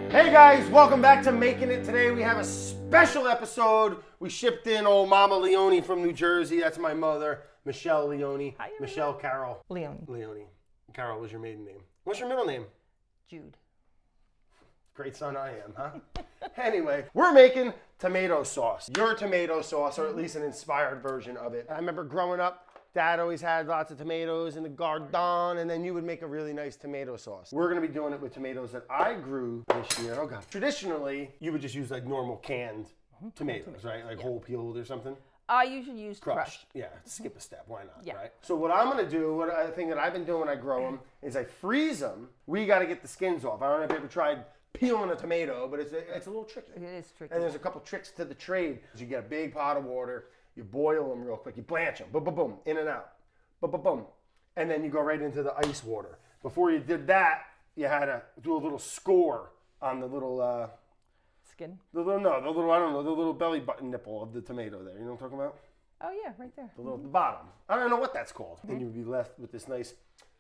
Hey guys, welcome back to Making It. Today we have a special episode. We shipped in old Mama Leone from New Jersey. That's my mother, Michelle Leone. Hi, Michelle Carol. Leone. Leone. Carol was your maiden name. What's your middle name? Jude. Great son I am, huh? Anyway, we're making tomato sauce. Your tomato sauce, or at least an inspired version of it. I remember growing up, Dad always had lots of tomatoes in the garden, and then you would make a really nice tomato sauce. We're gonna be doing it with tomatoes that I grew this year. Oh God. Traditionally, you would just use like normal canned tomatoes, right? Like whole peeled or something. I usually use crushed. Yeah, skip a step, why not, Yeah. right? So what I'm gonna do, what I think that I've been doing when I grow them, is I freeze them. We gotta get the skins off. I don't know if you ever tried peeling a tomato, but it's a little tricky. It is tricky. And there's a couple tricks to the trade. You get a big pot of water, you boil them real quick, you blanch them, boom, boom, boom, in and out, boom, boom, boom. And then you go right into the ice water. Before you did that, you had to do a little score on the little, Skin? the little belly button nipple of the tomato there. You know what I'm talking about? Oh yeah, right there. The little the bottom. I don't know what that's called. Then you'd be left with this nice,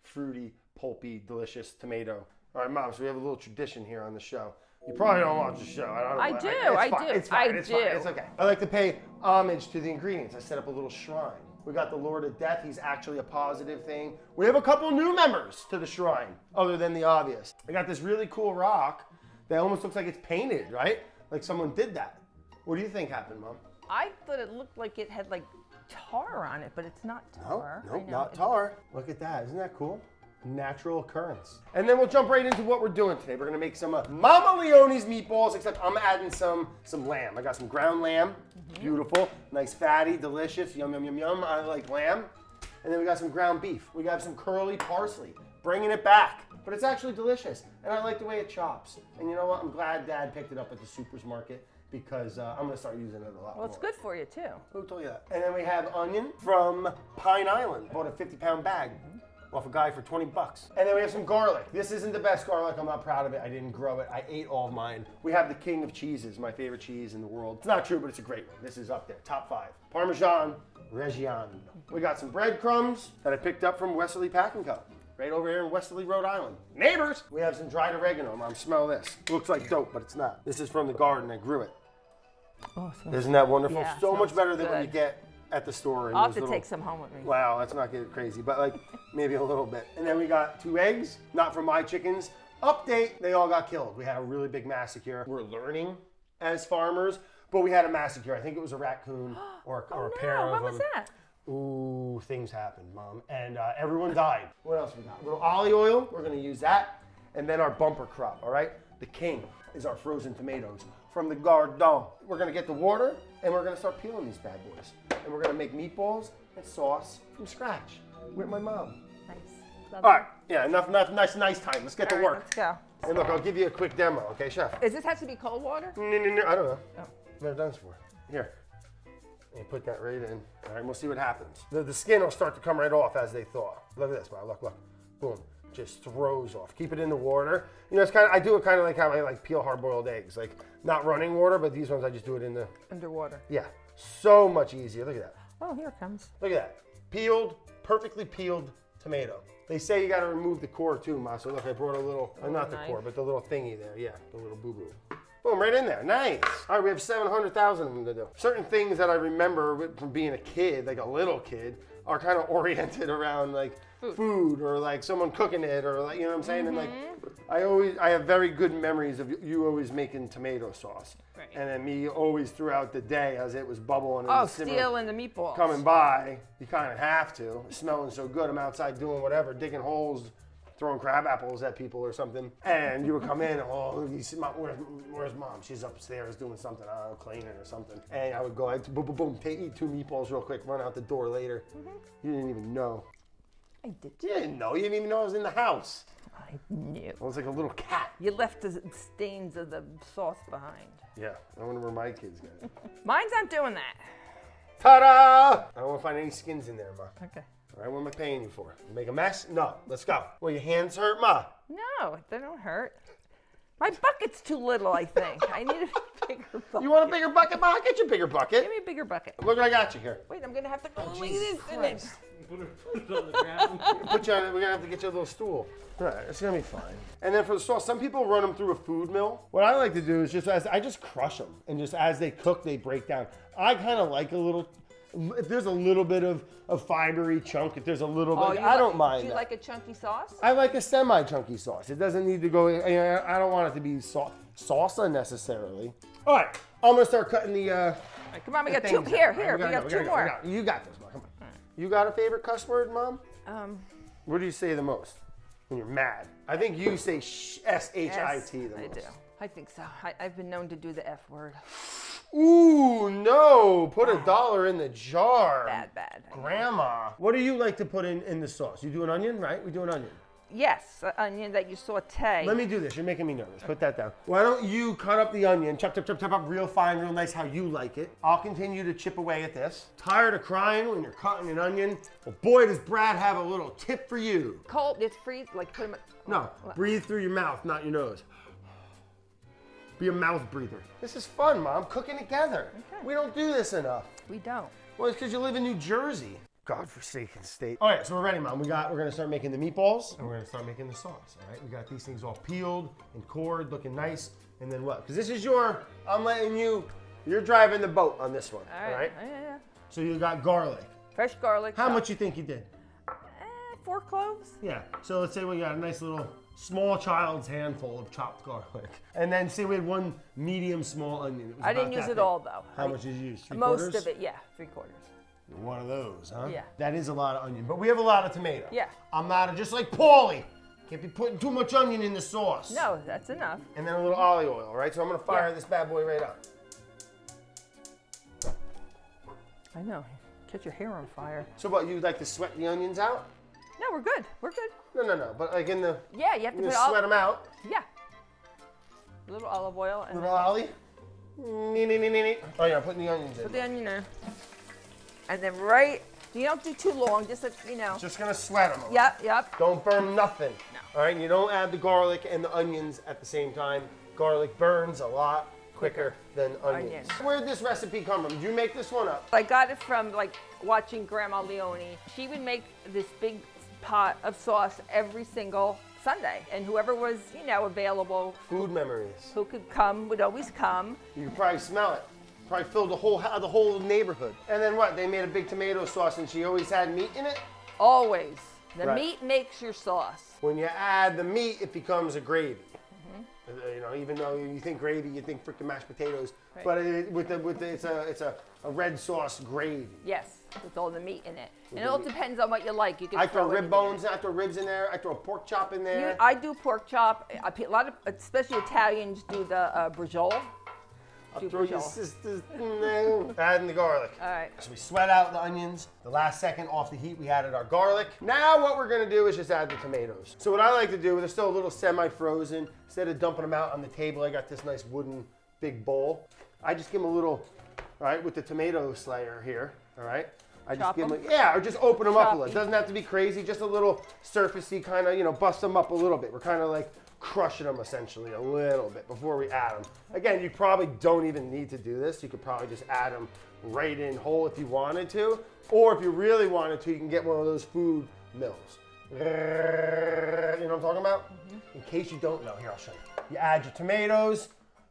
fruity, pulpy, delicious tomato. All right, Mom, so we have a little tradition here on the show. You probably don't watch the show. I do. It's fine. It's okay. I like to pay homage to the ingredients. I set up a little shrine. We got the Lord of Death. He's actually a positive thing. We have a couple new members to the shrine, other than the obvious. I got this really cool rock that almost looks like it's painted, right? Like someone did that. What do you think happened, Mom? I thought it looked like it had like tar on it, but it's not tar. Nope, not tar. Look at that. Isn't that cool? Natural occurrence. And then we'll jump right into what we're doing today. We're gonna make some Mama Leone's meatballs, except I'm adding some lamb. I got some ground lamb, beautiful, nice fatty, delicious, yum, yum, yum, yum. I like lamb. And then we got some ground beef. We got some curly parsley, bringing it back. But it's actually delicious, and I like the way it chops. And you know what? I'm glad Dad picked it up at the supermarket because I'm gonna start using it a lot more. Well, it's good for you too. Who told you that? And then we have onion from Pine Island. Bought a 50-pound bag off a guy for 20 bucks. And then we have some garlic. This isn't the best garlic. I'm not proud of it. I didn't grow it. I ate all of mine. We have the king of cheeses, my favorite cheese in the world. It's not true, but it's a great one. This is up there, top 5. Parmesan Reggiano. We got some breadcrumbs that I picked up from Westerly Packing Co. Right over here in Westerly, Rhode Island. Neighbors! We have some dried oregano. Mom, smell this. Looks like dope, but it's not. This is from the garden. I grew it. Oh, Isn't that wonderful? Yeah, so much better than good. what you get at the store. I'll have to take some home with me. Wow, let's not get crazy, but like maybe a little bit. And then we got 2 eggs, not from my chickens. Update, they all got killed. We had a really big massacre. We're learning as farmers, but we had a massacre. I think it was a raccoon or a pair of them. When was that? Ooh, things happened, Mom. And everyone died. What else we got? A little olive oil, we're gonna use that. And then our bumper crop, all right? The king is our frozen tomatoes from the garden. We're gonna get the water and we're gonna start peeling these bad boys. And we're gonna make meatballs and sauce from scratch with my mom. Nice. All right, yeah, enough nice time. Let's get to work. Let's go. And look, I'll give you a quick demo, okay, Chef? Does this have to be cold water? No, I don't know. Oh. Never done this before. Here. And you put that right in. All right, we'll see what happens. The skin will start to come right off as they thaw. Look at this, Mom. Look. Boom. Just throws off. Keep it in the water. You know, it's kind of, I do it kind of like how I like peel hard-boiled eggs. Like, not running water, but these ones I just do it in the... Underwater. Yeah. So much easier. Look at that. Oh, here it comes. Look at that. Peeled, perfectly peeled tomato. They say you got to remove the core too, Ma. So look, I brought a little, not the core, but the little thingy there. Yeah, the little boo-boo. Boom, right in there. Nice. All right, we have 700,000 of them to do. Certain things that I remember from being a kid, like a little kid, are kind of oriented around like food or like someone cooking it or like, you know what I'm saying? And like, I have very good memories of you always making tomato sauce. Right. And then me always throughout the day as it was bubbling Oh, and simmering, stealing the meatballs. coming by, you kind of have to. It's smelling so good. I'm outside doing whatever, digging holes, throwing crab apples at people or something. And you would come in, oh, you see, where's Mom? She's upstairs doing something, I don't know, cleaning or something. And I would go, boom, boom, boom, eat 2 meatballs real quick, run out the door later. You didn't even know. I did. You didn't know. You didn't even know I was in the house. I knew. I was like a little cat. You left the stains of the sauce behind. Yeah, I wonder where my kids got it. Mine's not doing that. Ta-da! I don't want to find any skins in there, Ma. Okay. All right, what am I paying you for? Make a mess? No, let's go. Well, your hands hurt, Ma. No, they don't hurt. My bucket's too little, I think. I need a bigger bucket. You want a bigger bucket, Ma? I'll get you a bigger bucket. Give me a bigger bucket. Look what I got you here. Wait, I'm going to have to go like Jesus this in it. Christ. Put it on the ground. We're gonna have to get you a little stool. All right, it's gonna be fine. And then for the sauce, some people run them through a food mill. What I like to do is I just crush them, and just as they cook, they break down. I kind of like a little. If there's a little bit of fibery chunk, if there's a little bit, I don't mind. Do you like a chunky sauce? I like a semi-chunky sauce. It doesn't need to go. I don't want it to be salsa necessarily. All right, I'm gonna start cutting the. Right, come on, we got two. Here, we got two more. You got this, Mom. Come on. You got a favorite cuss word, Mom? What do you say the most when you're mad? I think you say S-H-I-T the most. I do. I think so. I've been known to do the F word. Ooh, no. Put $1 in the jar. Bad. Grandma. What do you like to put in the sauce? You do an onion, right? We do an onion. Yes, an onion that you saute. Let me do this. You're making me nervous. Put that down. Why don't you cut up the onion, chop up real fine, real nice, how you like it. I'll continue to chip away at this. Tired of crying when you're cutting an onion? Well, boy, does Brad have a little tip for you. Cold, it's freeze, like put them. No, breathe through your mouth, not your nose. Be a mouth breather. This is fun, Mom, cooking together. Okay. We don't do this enough. We don't. Well, it's because you live in New Jersey. Godforsaken state. All right, so we're ready, Mom. We're gonna start making the meatballs, and we're gonna start making the sauce. All right, we got these things all peeled and cored, looking nice. And then what? Because this is I'm letting you're driving the boat on this one. All right. Yeah. So you got garlic. Fresh garlic. How much you think you did? 4 cloves. Yeah. So let's say we got a nice little small child's handful of chopped garlic, and then say we had one medium small onion. It was I didn't use it all though. How much did you use? 3/4? Most of it, yeah, 3/4. One of those, huh? Yeah. That is a lot of onion, but we have a lot of tomato. Yeah. I'm not just like Paulie. Can't be putting too much onion in the sauce. No, that's enough. And then a little olive oil, right? So I'm gonna fire this bad boy right up. I know. Catch your hair on fire. So what? You like to sweat the onions out? No, we're good. We're good. No. But like in the. Yeah, you have to put sweat them out. Yeah. A little olive oil. And little ollie. Oh yeah, I'm putting the onions in. Put the onion in. And then you don't do too long, just like, Just gonna sweat them. Yep. Don't burn nothing. No. All right, you don't add the garlic and the onions at the same time. Garlic burns a lot quicker than onions. Where'd this recipe come from? Did you make this one up? I got it from watching Grandma Leone. She would make this big pot of sauce every single Sunday, and whoever was, available. Food memories. Who could come would always come. You could probably smell it. Probably filled the whole neighborhood. And then what? They made a big tomato sauce, and she always had meat in it? Always. The meat makes your sauce. When you add the meat, it becomes a gravy. Even though you think gravy, you think freaking mashed potatoes. Right. But it's a red sauce gravy. Yes, with all the meat in it. And it all depends on what you like. You can I throw rib bones, I throw ribs in there, I throw a pork chop in there. I do pork chop. A lot of, especially Italians, do the brajol. I'll throw your sisters adding the garlic. All right. So we sweat out the onions. The last second off the heat, we added our garlic. Now what we're gonna do is just add the tomatoes. So what I like to do, they're still a little semi-frozen. Instead of dumping them out on the table, I got this nice wooden big bowl. I just give them a little, all right, with the tomato slayer here, all right? I just give them, or just open them up a little. It doesn't have to be crazy, just a little surfacey kind of, bust them up a little bit. We're kind of like crushing them essentially a little bit before we add them. Again, you probably don't even need to do this. You could probably just add them right in whole if you wanted to. Or if you really wanted to, you can get one of those food mills. You know what I'm talking about? In case you don't know, here, I'll show you. You add your tomatoes,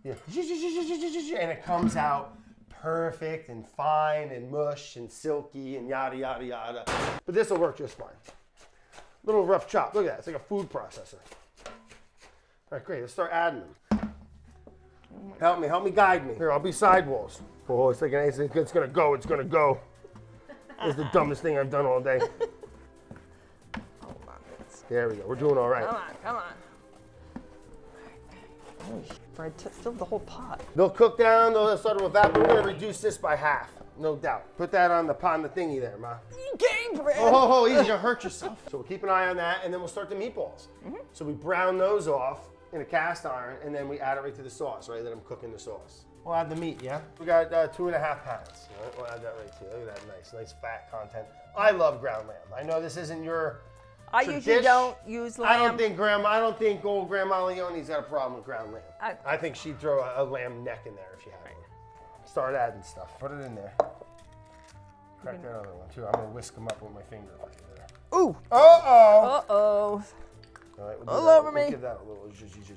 and it comes out perfect and fine and mush and silky and yada, yada, yada. But this will work just fine. Little rough chop. Look at that. It's like a food processor. All right, great. Let's start adding them. Help me, guide me. Here, I'll be sidewalls. Oh, it's gonna go. It's gonna go. It's the dumbest thing I've done all day. Hold on. There we go. We're doing all right. Come on. Fred, fill the whole pot. They'll cook down. They'll start to evaporate. We're gonna reduce this by half, no doubt. Put that on the thingy there, Ma. Game, Fred. Oh, easy. You're gonna hurt yourself. So we'll keep an eye on that, and then we'll start the meatballs. So we brown those off in a cast iron, and then we add it right to the sauce, right? Then I'm cooking the sauce. We'll add the meat, yeah? We got 2.5 pounds. Right? We'll add that right to it. Look at that nice fat content. I love ground lamb. I know this isn't your I usually don't use lamb. I don't think old Grandma Leone's got a problem with ground lamb. I think she'd throw a lamb neck in there if she had one. Start adding stuff. Put it in there. Crack that other one too. I'm gonna whisk them up with my finger like that. Ooh. Uh-oh. Uh-oh. All right, All over me. We'll give that a little zhuzhy here.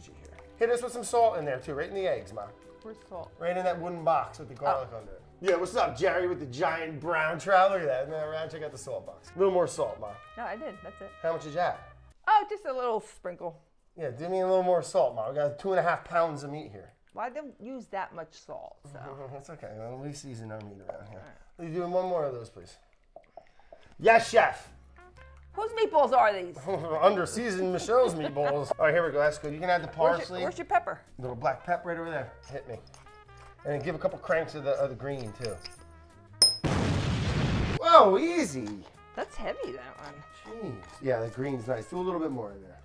Hit us with some salt in there too, right in the eggs, Ma. Where's salt? Right in that wooden box with the garlic under it. Yeah, what's up, Jerry, with the giant brown trout? Look at that. Isn't that right? Check out the salt box. A little more salt, Ma. No, I did. That's it. How much is that? Oh, just a little sprinkle. Yeah, do me a little more salt, Ma. We got 2.5 pounds of meat here. Well, I don't use that much salt, so. That's okay. Well, we season our meat around here. Right. You doing one more of those, please? Yes, chef. Whose meatballs are these? Under seasoned Michelle's meatballs. All right, here we go. That's good. You can add the parsley. Where's your pepper? Little black pepper right over there. Hit me. And then give a couple cranks of the green too. Whoa, easy. That's heavy, that one. Jeez. Yeah, the green's nice. Do a little bit more in there.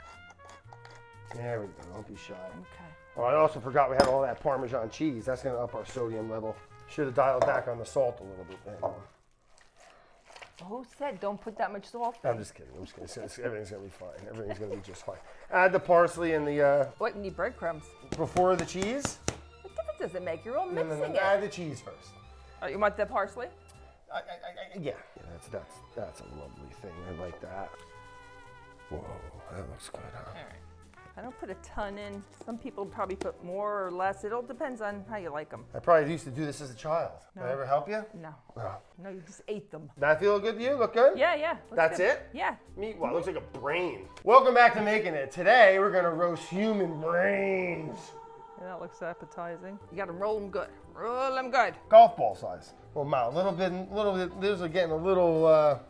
There we go. Don't be shy. Okay. Oh, I also forgot we had all that Parmesan cheese. That's going to up our sodium level. Should have dialed back on the salt a little bit. Who said don't put that much salt? I'm just kidding. Everything's going to be fine. Everything's going to be just fine. Add the parsley and the... What, you need breadcrumbs? Before the cheese? What difference does it make? You're all mixing it. Add the cheese first. Oh, you want the parsley? Yeah, that's a lovely thing. I like that. Whoa, that looks good, huh? All right. I don't put a ton in. Some people probably put more or less. It all depends on how you like them. I probably used to do this as a child. No. Did I ever help you? No. Oh. No, you just ate them. That feel good to you? Look good? Yeah. That's good. it? Yeah. Meatball, looks like a brain. Welcome back to Making It. Today, we're gonna roast human brains. Yeah, that looks appetizing. You gotta roll them good. Roll them good. Golf ball size. Well, Ma, a little bit, these are getting a little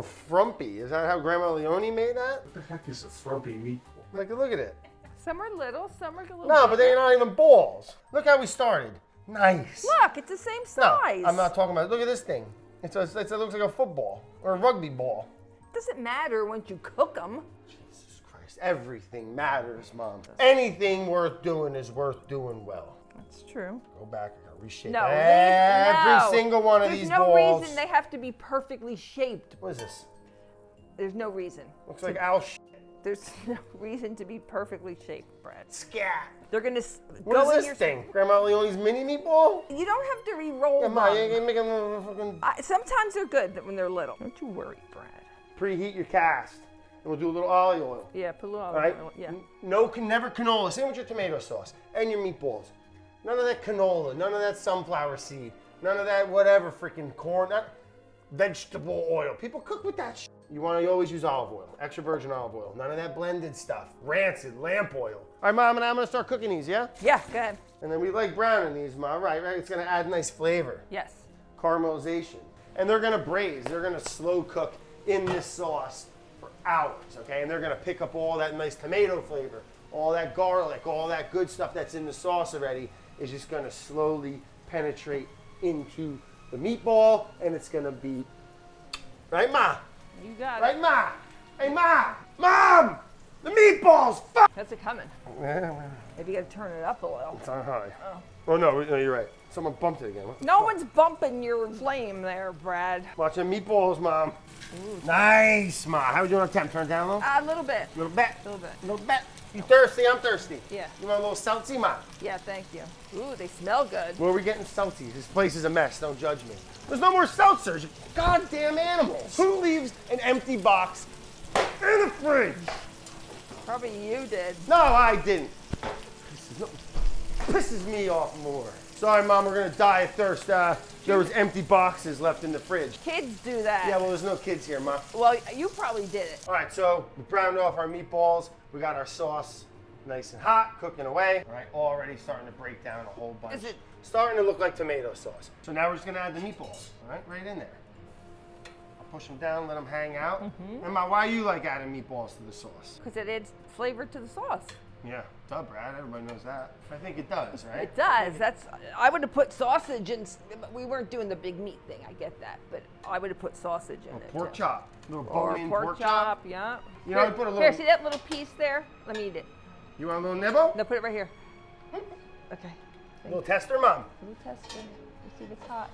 frumpy. Is that how Grandma Leone made that? What the heck is a frumpy meatball? Like, look at it. Some are little, some are a little No, but bigger. they're not even balls. Look how we started. Nice. Look, it's the same size. No, I'm not talking about it. Look at this thing. It looks like a football or a rugby ball. Doesn't matter once you cook them. Jesus Christ. Everything matters, Mom. Anything worth doing is worth doing well. That's true. Go back and reshape No, every single one of There's these no balls. reason they have to be perfectly shaped. What is this? There's no reason. Looks like owl shit. There's no reason to be perfectly shaped, Brad. Scat. They're gonna What go is in this your thing? Grandma Leone's mini meatball? You don't have to re-roll Yeah, Ma, you them. ain't making a little fucking... Sometimes they're good when they're little. Don't you worry, Brad. Preheat your cast. And we'll do a little olive oil. Yeah, put a little All right? olive oil. Yeah. Never canola. Same with your tomato sauce and your meatballs. None of that canola. None of that sunflower seed. None of that whatever freaking corn. Not vegetable oil. People cook with that shit. You want to always use olive oil. Extra virgin olive oil. None of that blended stuff. Rancid lamp oil. All right, Mom, and I'm going to start cooking these, yeah? Yeah, go ahead. And then we like browning these, Ma. Right. It's going to add nice flavor. Yes. Caramelization. And they're going to braise. They're going to slow cook in this sauce for hours, okay? And they're going to pick up all that nice tomato flavor, all that garlic, all that good stuff that's in the sauce already is just going to slowly penetrate into the meatball, and it's going to be, right, Ma? You got Right, it. Ma? Hey, Ma! Mom! The meatballs! Fuck! How's it coming? Yeah, Maybe you gotta turn it up a little. it's on high. Oh, no, you're right. Someone bumped it again. What the No fuck? one's bumping your flame there, Brad. Watch them meatballs, Mom. Nice, Ma. How are we doing on temp? Turn it down a little? A little bit. Little bit. Little bit. Little bit. You thirsty? I'm thirsty. Yeah. You want a little salty, Ma? Yeah, thank you. Ooh, they smell good. Where are we getting salty? This place is a mess. Don't judge me. There's no more seltzers. You goddamn animals. Who leaves an empty box in the fridge? Probably you did. No, I didn't. Pisses me off more. Sorry, Mom. We're gonna die of thirst. There was empty boxes left in the fridge. Kids do that. Yeah, well, there's no kids here, Ma. Well, you probably did it. All right, so we browned off our meatballs. We got our sauce nice and hot, cooking away. All right, already starting to break down a whole bunch. Is it- Starting to look like tomato sauce. So now we're just gonna add the meatballs, all right in there. I'll push them down, let them hang out. And Ma, why you like adding meatballs to the sauce? Because it adds flavor to the sauce. Yeah, duh, Brad, everybody knows that. I think it does, right? It does. I would have put sausage in. We weren't doing the big meat thing. I get that, but I would have put sausage in it. Pork too. chop, little Or bone-in pork chop. Yeah. You know, here, I put a little- Here, see that little piece there? Let me eat it. You want a little nibble? No, put it right here. Okay. A little tester, Mom. Let me test it. Let's see if it's hot.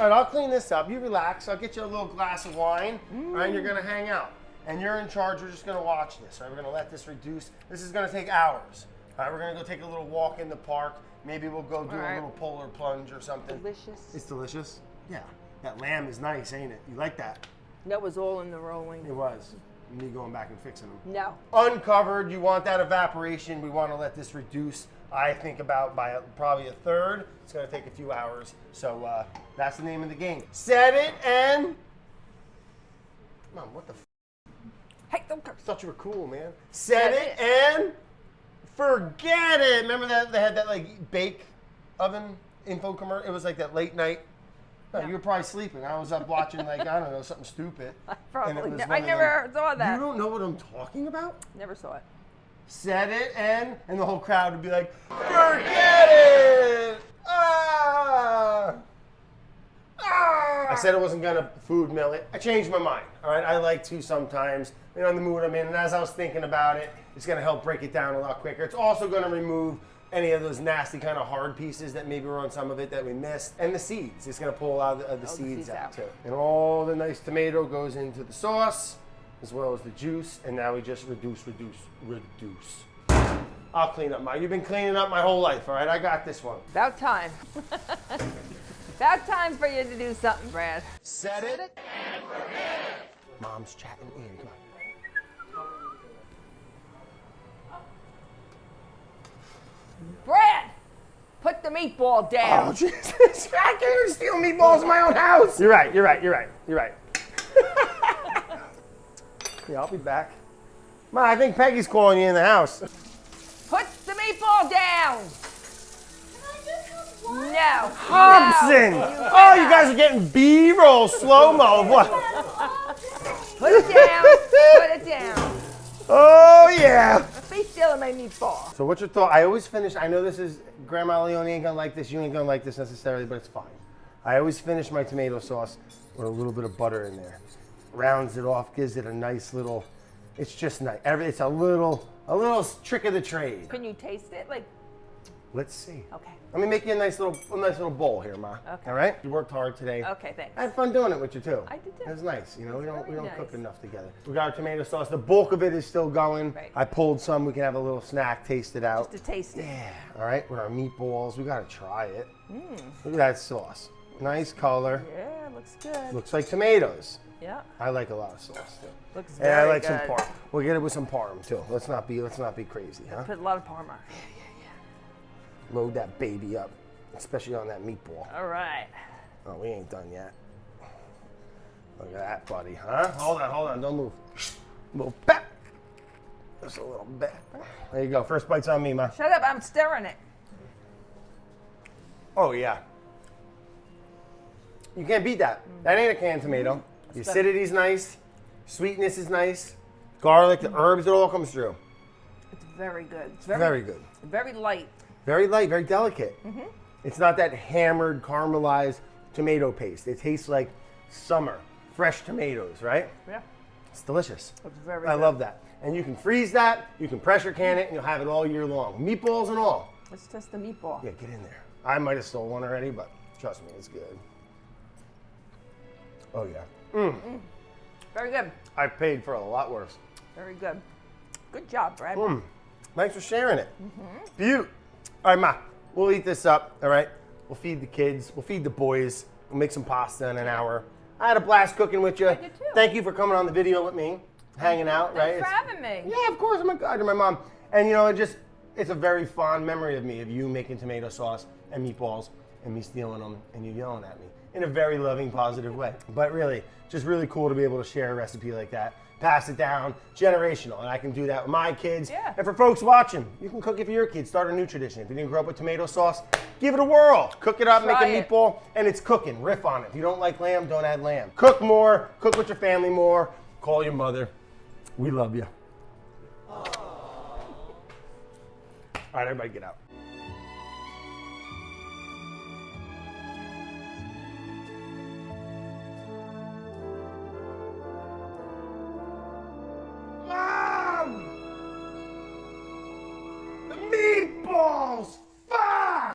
All right, I'll clean this up. You relax. I'll get you a little glass of wine, all right, and you're gonna hang out. And you're in charge. We're just gonna watch this, all right? We're gonna let this reduce. This is gonna take hours, All right, we're gonna go take a little walk in the park. Maybe we'll go do a little polar plunge or something. Delicious. It's delicious. Yeah, that lamb is nice, ain't it? You like that? That was all in the rolling. It was. Me going back and fixing them. No. Uncovered, you want that evaporation. We want to let this reduce, I think, about by probably a third. It's going to take a few hours. So that's the name of the game. Set it and... Mom, what the f***? Hey, don't curse. I thought you were cool, man. Set it and forget it. Remember that they had that like bake oven info commercial? It was like that late night. No, you were probably sleeping. I was up watching like, I don't know, something stupid. I never saw that. You don't know what I'm talking about? Never saw it. Set it and the whole crowd would be like, forget it! Ah! Ah! I said I wasn't gonna food mill it. I changed my mind, all right? I like to sometimes, you know, in the mood I'm in, and as I was thinking about it, it's gonna help break it down a lot quicker. It's also gonna remove any of those nasty kind of hard pieces that maybe were on some of it that we missed. And the seeds. It's gonna pull a lot of the seeds out too. And all the nice tomato goes into the sauce, as well as the juice. And now we just reduce. I'll clean up mine. You've been cleaning up my whole life, all right? I got this one. About time. About time for you to do something, Brad. Set it. Mom's chatting in, come on. Brad, put the meatball down. Oh, Jesus. I can't even steal meatballs in my own house. You're right. Yeah, I'll be back. Ma, I think Peggy's calling you in the house. Put the meatball down. No. Hobson! No, Oh, you guys are getting B-roll slow-mo. What? Put it down. Put it down. Oh, yeah. Be still and my meatball. So what's your thought? I always finish, I know this is, Grandma Leone ain't gonna like this, you ain't gonna like this necessarily, but it's fine. I always finish my tomato sauce with a little bit of butter in there. Rounds it off, gives it a nice little, it's just nice. It's a little trick of the trade. Can you taste it? Like, let's see. okay. Let me make you a nice little bowl here, Ma. Okay. All right? You worked hard today. Okay, thanks. I had fun doing it with you too. I did too. It was nice. You know, we don't nice. cook enough together. We got our tomato sauce. The bulk of it is still going. Right. I pulled some. We can have a little snack, taste it out. Just to taste it. Yeah. All right. With our meatballs, we gotta try it. Look at that sauce. Nice color. Yeah, looks good. Looks like tomatoes. Yeah. I like a lot of sauce too. Looks And I very like good. some parm. We'll get it with some parm too. Let's not be crazy, huh? Put a lot of parma. Load that baby up, especially on that meatball. All right. Oh, we ain't done yet. Look at that, buddy, huh? Hold on, don't move. Move back. Just a little bit. There you go. First bite's on me, Ma. Shut up, I'm stirring it. Oh, yeah. You can't beat that. That ain't a canned tomato. The acidity's nice. Sweetness is nice. Garlic, the herbs, it all comes through. It's very good. It's Very good. Very light. Very light, very delicate. It's not that hammered, caramelized tomato paste. It tastes like summer, fresh tomatoes, right? Yeah. It's delicious. It's very I good. love that. And you can freeze that, you can pressure can it, and you'll have it all year long. Meatballs and all. Let's test the meatball. Yeah, get in there. I might have stole one already, but trust me, it's good. Oh, yeah. Very good. I paid for a lot worse. Very good. Good job, Brad. Thanks for sharing it. Beaut. All right, Ma, we'll eat this up, all right? We'll feed the kids. We'll feed the boys. We'll make some pasta in an hour. I had a blast cooking with you. I did too. Thank you for coming on the video with me, hanging out, right? Thanks for having me. Yeah, of course. I'm a god to my mom. And, you know, it's a very fond memory of me, of you making tomato sauce and meatballs and me stealing them and you yelling at me in a very loving, positive way. But really, just really cool to be able to share a recipe like that. Pass it down, generational, and I can do that with my kids. Yeah. And for folks watching, you can cook it for your kids. Start a new tradition. If you didn't grow up with tomato sauce, give it a whirl. Cook it up, Try make a it. meatball, and it's cooking. Riff on it. If you don't like lamb, don't add lamb. Cook more, cook with your family more, call your mother. We love you. All right, everybody get out.